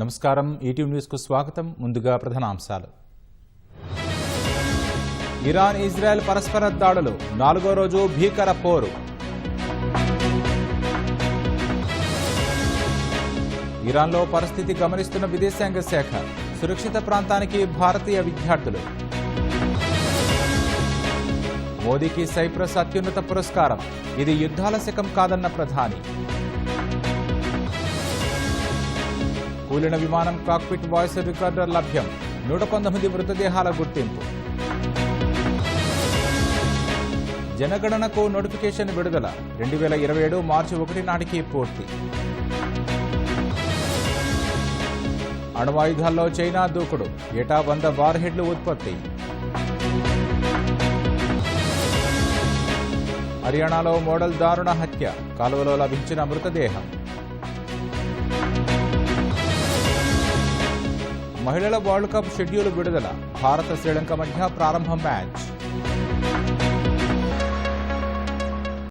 నమస్కారం ETV news కు స్వాగతం. ముందుగా ప్రధానాంశాలు. ఇరాన్ ఇజ్రాయెల్ పరస్పర దాడులు, 4వ రోజు భీకర పోరు. ఇరాన్లో పరిస్థితి గమనిస్తున్న విదేశాంగ శాఖ, సురక్షిత ప్రాంతానికి భారతీయ విద్యార్థులు. మోదీకి సైప్రస్ అత్యున్నత పురస్కారం, ఇది యుద్ధాల శకం కాదన్న ప్రధాని. కూలిన విమానం కాక్పిట్ వాయిస్ రికార్డర్ లభ్యం, 119 మృతదేహాల గుర్తింపు. జనగణనకు నోటిఫికేషన్ విడుదల, 2027 మార్చి 1 నాటికి పూర్తి. అణ్వాయుధాల్లో చైనా దూకుడు, ఏటా 100 వార్ హెడ్లు ఉత్పత్తి. హర్యానాలో మోడల్ దారుణ హత్య, కాలువలో లభించిన మృతదేహం. మహిళల వరల్డ్ కప్ షెడ్యూల్ విడుదల, భారత శ్రీలంక మధ్య ప్రారంభ మ్యాచ్.